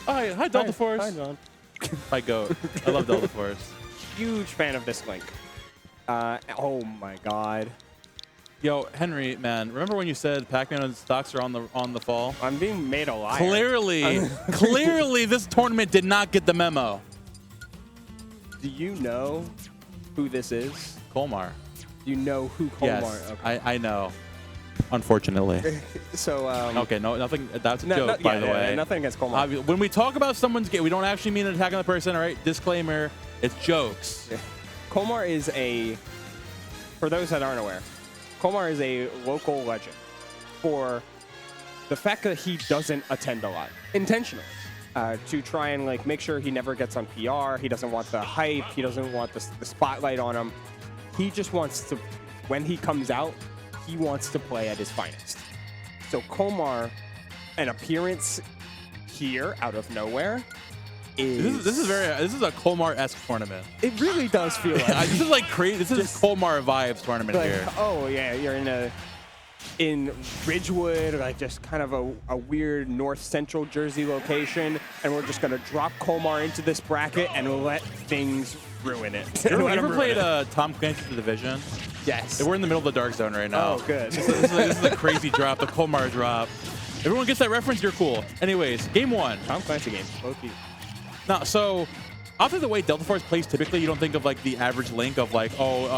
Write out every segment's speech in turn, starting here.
Hi, Deltaforce. Hi, John. My goat. I love Deltaforce. Huge fan of this Link. Oh my God. Yo, Henry, man, remember when you said Pac-Man and stocks are on the fall? I'm being made a liar. Clearly, this tournament did not get the memo. Do you know who this is? Colmar. You know who Colmar? Yes, Okay. I know. Unfortunately. So. Okay, no, nothing. That's a joke, by the way. Nothing against Colmar. When we talk about someone's game, we don't actually mean an attack on the person. All right, disclaimer. It's jokes. Yeah. Colmar is for those that aren't aware, Colmar is a local legend for the fact that he doesn't attend a lot intentionally to try and like make sure he never gets on PR. He doesn't want the hype. He doesn't want the spotlight on him. He just wants to, when he comes out, he wants to play at his finest. So Colmar, an appearance here out of nowhere. This is a Colmar-esque tournament. It really does feel like this is like crazy. This is Colmar vibes tournament like, here. Oh yeah, you're in Ridgewood, like just kind of a weird north central Jersey location, and we're just gonna drop Colmar into this bracket and let things ruin it. You ever played Tom Clancy's The Division? Yes. We're in the middle of the dark zone right now. Oh, good. This is a crazy drop, the Colmar drop. Everyone gets that reference. You're cool. Anyways, game one. Tom Clancy game. Okay. Now, so after the way Deltaforce plays typically, you don't think of like the average Link of like,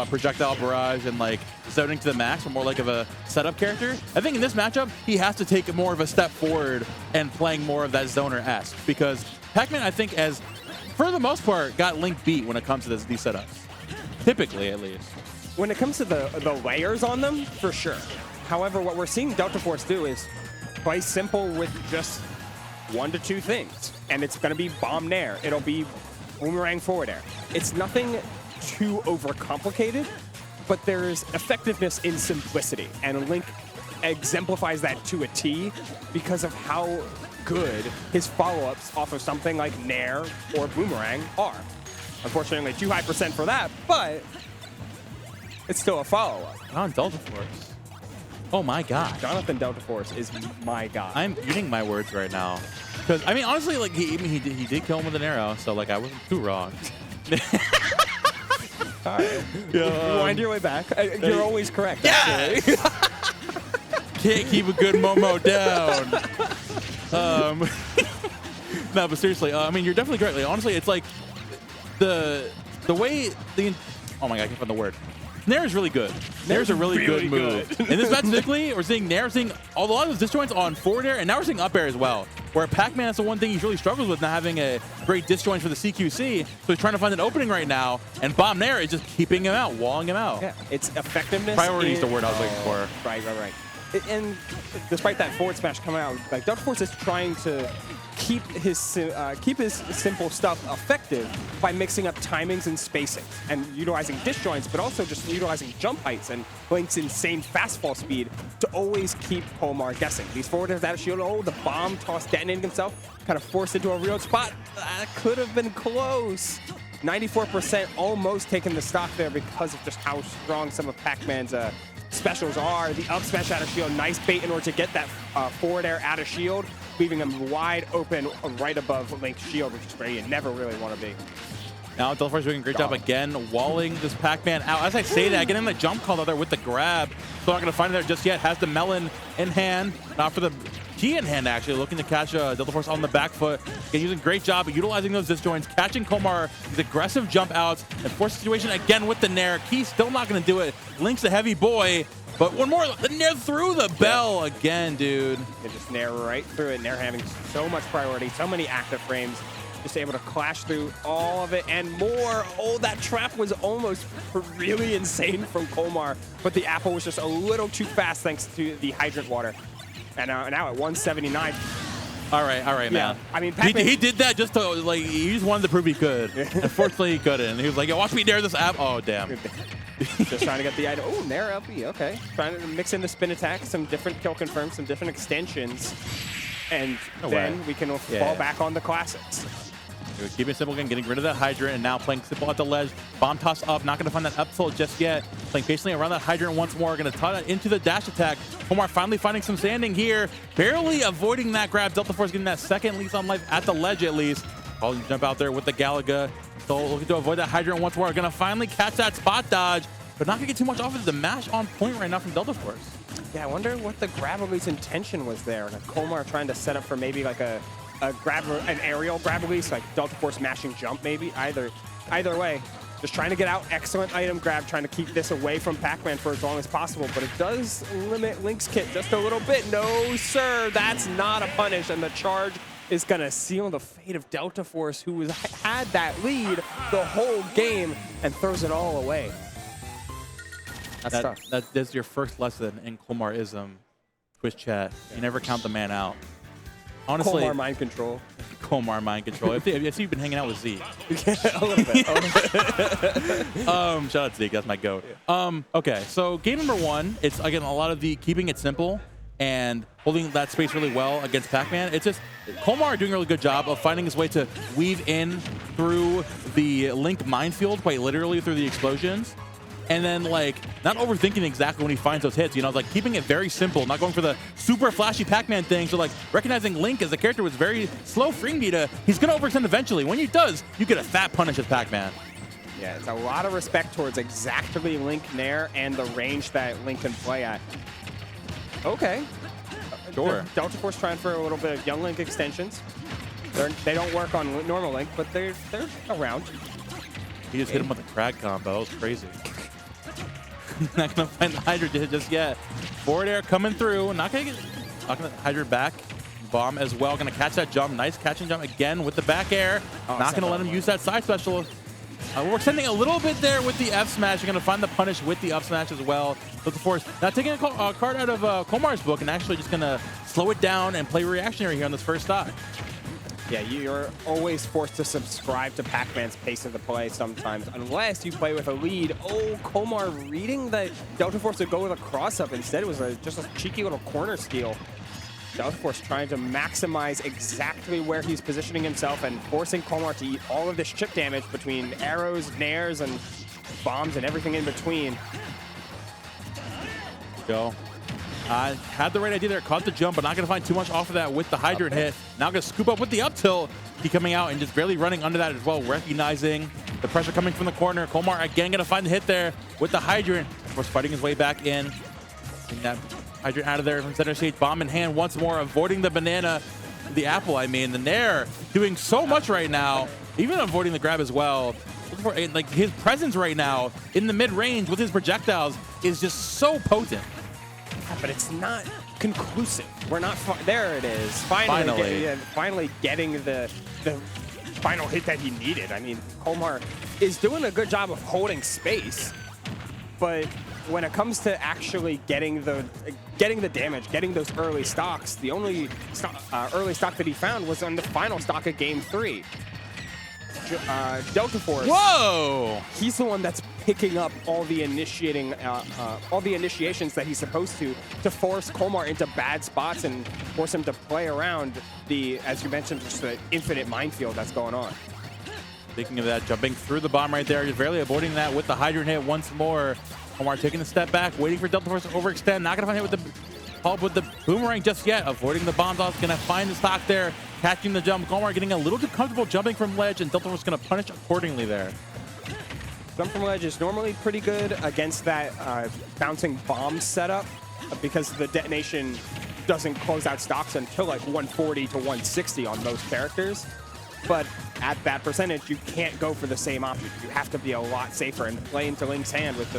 projectile barrage and like zoning to the max, but more like of a setup character. I think in this matchup, he has to take more of a step forward and playing more of that zoner-esque because Pac-Man, I think, has, for the most part, got Link beat when it comes to these setups. Typically, at least. When it comes to the layers on them, for sure. However, what we're seeing Deltaforce do is play simple with just 1 to 2 things. And it's going to be bomb nair. It'll be boomerang forward air. It's nothing too overcomplicated, but there's effectiveness in simplicity. And Link exemplifies that to a T because of how good his follow-ups off of something like nair or boomerang are. Unfortunately, too high % for that, but it's still a follow-up. On Deltaforce. Oh my God. Jonathan Deltaforce is my guy. I'm eating my words right now. Because, I mean, honestly, like, he did kill him with an arrow, so, like, I wasn't too wrong. All right. Wind your way back. You're always correct, actually. Can't keep a good Momo down. No, but seriously, I mean, you're definitely correct. Like, honestly, it's like the way the... Oh, my God, I can't find the word. Nair is really good. Nair is a really good move. In this match specifically, we're seeing Nair seeing a lot of those disjoints on forward air, and now we're seeing up air as well. Where Pac-Man, that's the one thing he really struggles with, not having a great disjoint for the CQC. So he's trying to find an opening right now, and Bomb Nair is just keeping him out, walling him out. Yeah, it's effectiveness. Priority is the word I was looking for. Right. And despite that forward smash coming out, like Deltaforce is trying to keep his simple stuff effective by mixing up timings and spacing and utilizing disjoints, but also just utilizing jump heights and Link's insane fastfall speed to always keep Colmar guessing. These forward airs out of shield, the bomb toss detonating himself, kind of forced into a real spot. That could have been close. 94% almost taking the stock there because of just how strong some of Pac-Man's specials are. The up smash out of shield, nice bait in order to get that forward air out of shield, leaving him wide open right above Link's shield, which is where you never really want to be. Now Deltaforce doing a great job again, walling this Pac-Man out. As I say that, getting the jump call out there with the grab. Still not going to find it there just yet. Has the melon in hand, not for the key in hand actually, looking to catch Deltaforce on the back foot. Again, using a great job at utilizing those disjoints, catching Colmar, these aggressive jump outs, and force situation again with the nair. Key still not going to do it. Link's a heavy boy, but one more, the nair through the bell again, dude. They just nair right through it. Nair having so much priority, so many active frames. Just able to clash through all of it and more. Oh, that trap was almost really insane from Colmar, but the apple was just a little too fast thanks to the hydrant water. And now at 179. All right, man. I mean, he did that just to, like, he just wanted to prove he could. Unfortunately, he couldn't. He was like, yo, watch me nair this app. Oh, damn. Just trying to get the item. Oh, nair LP, okay. Trying to mix in the spin attack, some different kill confirms, some different extensions. And then we can fall back on the classics. Keeping it simple again, getting rid of that hydrant, and now playing simple at the ledge. Bomb toss up, not going to find that up tilt just yet. Playing patiently around that hydrant once more. Going to tie that into the dash attack. Colmar finally finding some standing here. Barely avoiding that grab. Deltaforce getting that second lease on life at the ledge at least. Oh, jump out there with the Galaga. So looking to avoid that hydrant once more. Going to finally catch that spot dodge, but not going to get too much off of the mash on point right now from Deltaforce. Yeah, I wonder what the grab release intention was there. Like Colmar trying to set up for maybe like an aerial grab release, like Deltaforce mashing jump maybe. Either way, just trying to get out. Excellent item grab, trying to keep this away from Pac-Man for as long as possible, but it does limit Link's kit just a little bit. No, sir, that's not a punish, and the charge is going to seal the fate of Deltaforce, who had that lead the whole game and throws it all away. That's tough. That's your first lesson in Colmarism, Twitch chat. You never count the man out. Honestly, Colmar mind control. Colmar mind control. If you've been hanging out with Zeke. A little bit. Shout out to Zeke. That's my goat. Okay, so game number 1, it's again a lot of the keeping it simple and holding that space really well against Pac-Man. It's just Colmar doing a really good job of finding his way to weave in through the Link minefield, quite literally through the explosions. And then, like, not overthinking exactly when he finds those hits, you know, like keeping it very simple, not going for the super flashy Pac-Man thing. So, like, recognizing Link as a character was very slow frame data, he's going to overextend eventually. When he does, you get a fat punish as Pac-Man. Yeah, it's a lot of respect towards exactly Link Nair and the range that Link can play at. Okay. Sure. Deltaforce trying for a little bit of Young Link extensions. They don't work on normal Link, but they're around. He just hit him with a crag combo. That was crazy. Not going to find the Hydra just yet. Forward air coming through. Not going to get knocking the Hydra back. Bomb as well. Going to catch that jump. Nice catch and jump again with the back air. Not going to let him use that side special. We're extending a little bit there with the F smash. You're going to find the punish with the up smash as well. Deltaforce not taking a card out of Colmar's book and actually just going to slow it down and play reactionary here on this first stock. Yeah, you're always forced to subscribe to Pac-Man's pace of the play sometimes, unless you play with a lead. Oh, Colmar reading that Deltaforce would go with a cross-up. Instead, it was just a cheeky little corner steal. Deltaforce trying to maximize exactly where he's positioning himself and forcing Colmar to eat all of this chip damage between arrows, nairs, and bombs and everything in between. Go. Had the right idea there, caught the jump, but not going to find too much off of that with the hydrant hit. Now going to scoop up with the up tilt. He coming out and just barely running under that as well, recognizing the pressure coming from the corner. Colmar again going to find the hit there with the hydrant. Of course, fighting his way back in. Getting that hydrant out of there from center stage. Bomb in hand once more, avoiding the banana, the apple, I mean. The Nair doing so much right now, even avoiding the grab as well. Like his presence right now in the mid-range with his projectiles is just so potent. But it's not conclusive. We're not there. It is finally getting the final hit that he needed. I mean, Colmar is doing a good job of holding space, but when it comes to actually getting the damage, getting those early stocks, the only early stock that he found was on the final stock of Game 3. Deltaforce. Whoa! He's the one that's picking up all the initiations that he's supposed to force Colmar into bad spots and force him to play around the, as you mentioned, just the infinite minefield that's going on. Speaking of that, jumping through the bomb right there, just barely avoiding that with the hydrant hit once more. Colmar taking a step back, waiting for Deltaforce to overextend. Not going to find hit with the pulp with the boomerang just yet. Avoiding the bombs off, going to find the stock there. Catching the jump. Colmar getting a little too comfortable jumping from ledge, and Deltaforce going to punish accordingly there. Jump from ledge is normally pretty good against that bouncing bomb setup because the detonation doesn't close out stocks until like 140 to 160 on most characters. But at that percentage, you can't go for the same option. You have to be a lot safer and play into Link's hand with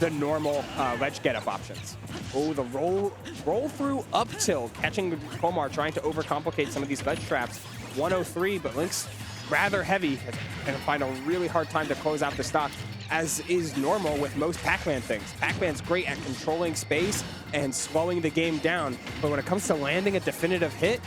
the normal ledge get-up options. Oh, the roll through up tilt, catching Colmar, trying to overcomplicate some of these ledge traps. 103, but Link's rather heavy and find a really hard time to close out the stock, as is normal with most Pac-Man things. Pac-Man's great at controlling space and slowing the game down, but when it comes to landing a definitive hit,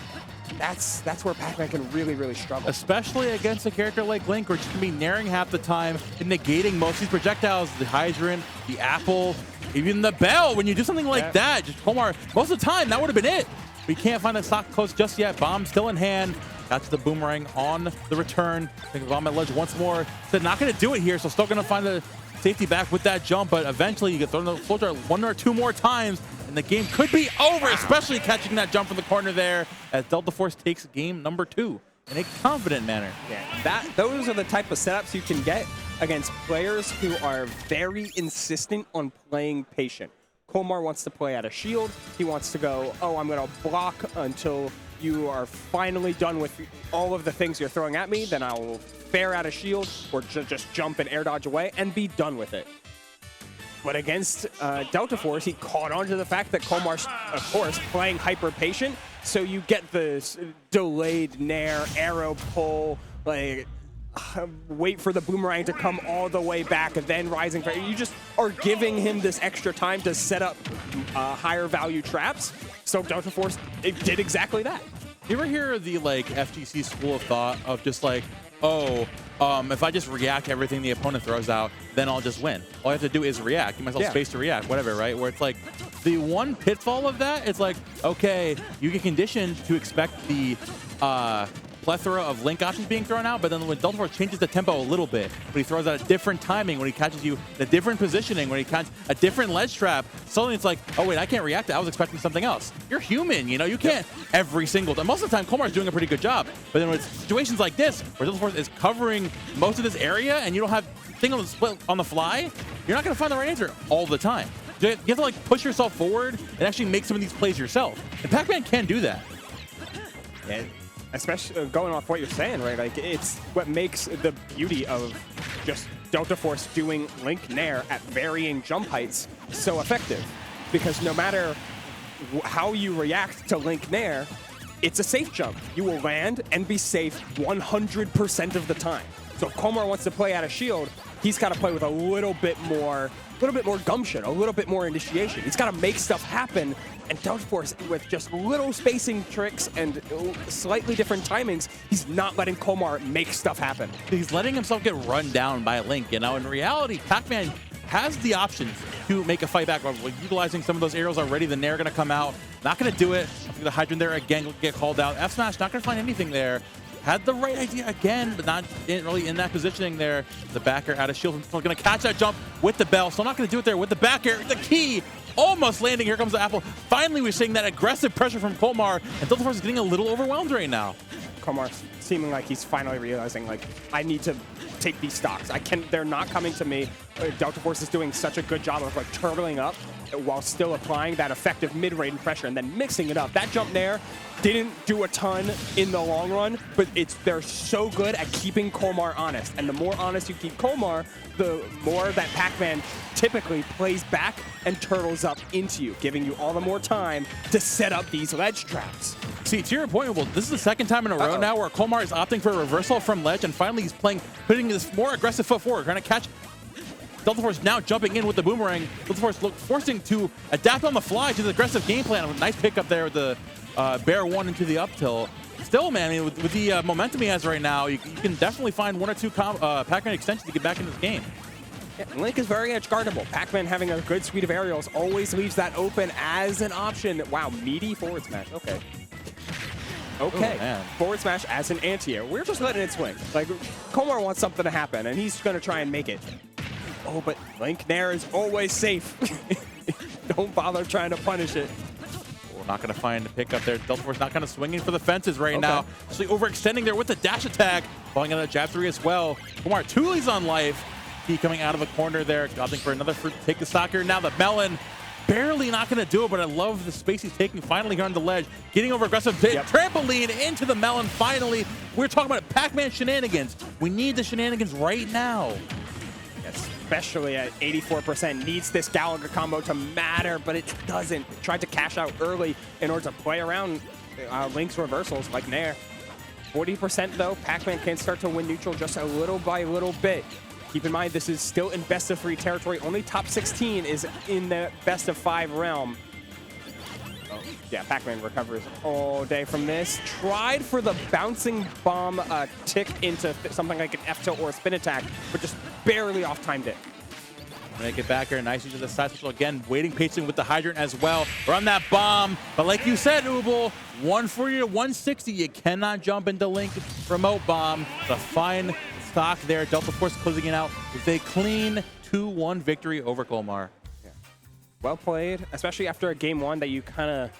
that's where Pac-Man can really, really struggle. Especially against a character like Link, where just going to be nairing half the time and negating most of these projectiles. The hydrant, the apple, even the bell. When you do something like that, just Colmar, most of the time, that would have been it. We can't find the stock close just yet. Bomb still in hand. Catch the boomerang on the return. Think of bomb at ledge once more. So not going to do it here, so still going to find the safety back with that jump, but eventually you get thrown the full dart 1 or 2 more times, and the game could be over, especially catching that jump from the corner there as Deltaforce takes game number 2 in a confident manner. Yeah, those are the type of setups you can get against players who are very insistent on playing patient. Colmar wants to play out of shield. He wants to go, oh, I'm going to block until you are finally done with all of the things you're throwing at me, then I'll fair out of shield or just jump and air dodge away and be done with it. But against Deltaforce, he caught on to the fact that Colmar's, of course, playing hyper patient, so you get this delayed nair, arrow pull, like wait for the boomerang to come all the way back and then rising. You just are giving him this extra time to set up higher value traps. So Deltaforce, it did exactly that. You ever hear the like FGC school of thought of just like, oh, if I just react to everything the opponent throws out, then I'll just win. All I have to do is react. Give myself space to react, whatever, right? Where it's like the one pitfall of that is like, okay, you get conditioned to expect the plethora of link options being thrown out, but then when Deltaforce changes the tempo a little bit, when he throws out a different timing, when he catches you a different positioning, when he catches a different ledge trap, suddenly it's like, oh wait, I can't react to that. I was expecting something else. You're human, you know, you can't every single time. Most of the time, Colmar's doing a pretty good job, but then with situations like this, where Deltaforce is covering most of this area and you don't have thing on the split on the fly, you're not gonna find the right answer all the time. You have to like push yourself forward and actually make some of these plays yourself. And Pac-Man can do that. Yeah. Especially going off what you're saying, right? Like, it's what makes the beauty of just Deltaforce doing Link Nair at varying jump heights so effective. Because no matter how you react to Link Nair, it's a safe jump. You will land and be safe 100% of the time. So if Colmar wants to play out of shield, he's got to play with a little bit more gumption, a little bit more initiation. He's got to make stuff happen. And Deltaforce, with just little spacing tricks and slightly different timings, he's not letting Colmar make stuff happen. He's letting himself get run down by Link. You know, in reality, Pac-Man has the options to make a fight back. Utilizing some of those arrows already, the Nair going to come out. Not going to do it. The Hydrant there again will get called out. F-Smash not going to find anything there. Had the right idea again, but not really in that positioning there. The backer out of shield. Still going to catch that jump with the bell. Still not going to do it there with the back air. The key almost landing. Here comes the apple. Finally, we're seeing that aggressive pressure from Colmar, and Deltaforce is getting a little overwhelmed right now. Colmar's seeming like he's finally realizing, like, I need to take these stocks. They're not coming to me. Deltaforce is doing such a good job of like turtling up while still applying that effective mid-range pressure and then mixing it up. That jump there didn't do a ton in the long run, but they're so good at keeping Colmar honest. And the more honest you keep Colmar, the more that Pac-Man typically plays back and turtles up into you, giving you all the more time to set up these ledge traps. See, to your point, well, this is the second time in a row now where Colmar is opting for a reversal from ledge, and finally he's putting this more aggressive foot forward, trying to catch Deltaforce now jumping in with the boomerang. Deltaforce forcing to adapt on the fly to the aggressive game plan. A nice pickup there with the bear one into the up tilt. Still, man, I mean, with the momentum he has right now, you can definitely find 1 or 2 Pac-Man extensions to get back in this game. Yeah, Link is very edge guardable. Pac-Man having a good suite of aerials always leaves that open as an option. Wow, meaty forward smash. Okay. Okay, forward smash as an anti-air. We're just letting it swing. Like, Colmar wants something to happen, and he's going to try and make it. Oh, but Link Nair is always safe. Don't bother trying to punish it. We're not going to find the pickup there. Deltaforce not kind of swinging for the fences right now. Actually overextending there with the dash attack. Falling on a jab 3 as well. Colmar, Tooley's on life. He coming out of the corner there. Opting for another fruit to take the stock here. Now the melon. Barely not going to do it, but I love the space he's taking. Finally here on the ledge. Getting over aggressive trampoline into the melon. Finally, we're talking about Pac-Man shenanigans. We need the shenanigans right now. Especially at 84%, needs this Gallagher combo to matter, but it doesn't. Tried to cash out early in order to play around Link's reversals like Nair. 40% though, Pac-Man can start to win neutral just a little by little bit. Keep in mind, this is still in best of 3 territory. Only top 16 is in the best of 5 realm. Oh, yeah, Pac-Man recovers all day from this. Tried for the bouncing bomb tick into something like an F tilt or a spin attack, but just barely off-timed it. Make it back here. Nice use of the side special again. Waiting patiently with the hydrant as well. Run that bomb. But like you said, Ubel, 140 to 160. You cannot jump into Link remote bomb. The fine stock there. Deltaforce closing it out with a clean 2-1 victory over Colmar. Yeah. Well played, especially after a game one that you kind of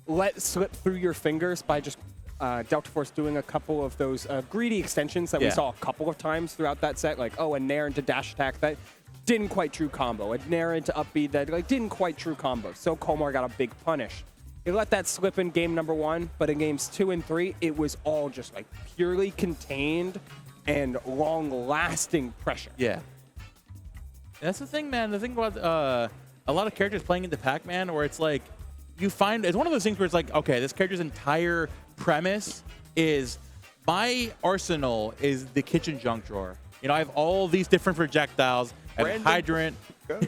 let slip through your fingers by just Deltaforce doing a couple of those greedy extensions that we saw a couple of times throughout that set. Like, oh, a Nair into dash attack that didn't quite true combo. A Nair into up B that like didn't quite true combo. So Colmar got a big punish. It let that slip in game number 1, but in games 2 and 3, it was all just like purely contained and long-lasting pressure. Yeah. That's the thing, man. The thing about a lot of characters playing into Pac-Man where it's like, you find, it's one of those things where it's like, okay, this character's entire premise is my arsenal is the kitchen junk drawer. You know, I have all these different projectiles. I have hydrant. Go.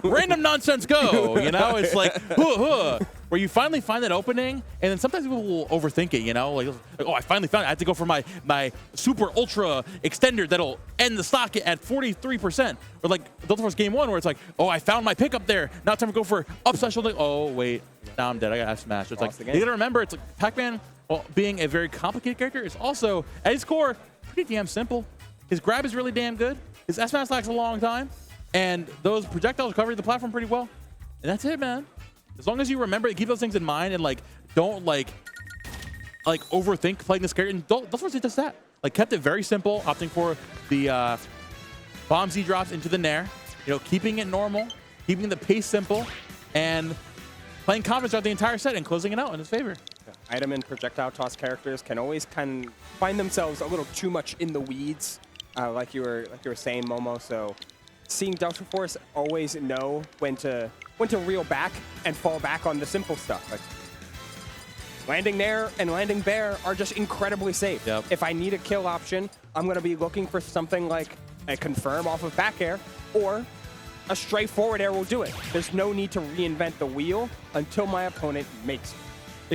Random nonsense go. You know, it's like, where you finally find that opening, and then sometimes people will overthink it, you know? Like, oh, I finally found it. I have to go for my super ultra extender that'll end the stock at 43%. Or like Deltaforce game 1, where it's like, oh, I found my pickup there. Now it's time to go for up special. Oh, wait. Now I'm dead. I got F smash. It's like, you gotta remember, it's like Pac-Man, well, being a very complicated character, is also, at its core, pretty damn simple. His grab is really damn good. His S smash lasts a long time. And those projectiles cover the platform pretty well. And that's it, man. As long as you remember to keep those things in mind and like don't like overthink playing this character. And Deltaforce did just that. Like kept it very simple, opting for the bomb Z drops into the Nair. You know, keeping it normal, keeping the pace simple, and playing confidence throughout the entire set and closing it out in his favor. Yeah. Item and projectile toss characters can always kind of find themselves a little too much in the weeds, like you were saying, Momo. So seeing Deltaforce always know when to reel back and fall back on the simple stuff. Like landing Nair and landing Bear are just incredibly safe. Yep. If I need a kill option, I'm going to be looking for something like a confirm off of back air, or a straightforward air will do it. There's no need to reinvent the wheel until my opponent makes it.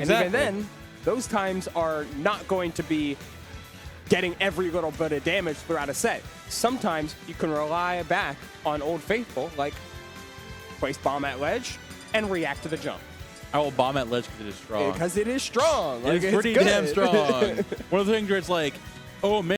Exactly. And even then, those times are not going to be getting every little bit of damage throughout a set. Sometimes you can rely back on Old Faithful, like place bomb at ledge and react to the jump. I will bomb at ledge because it is strong. Because it is strong. It's pretty damn strong. One of the things where it's like, oh man.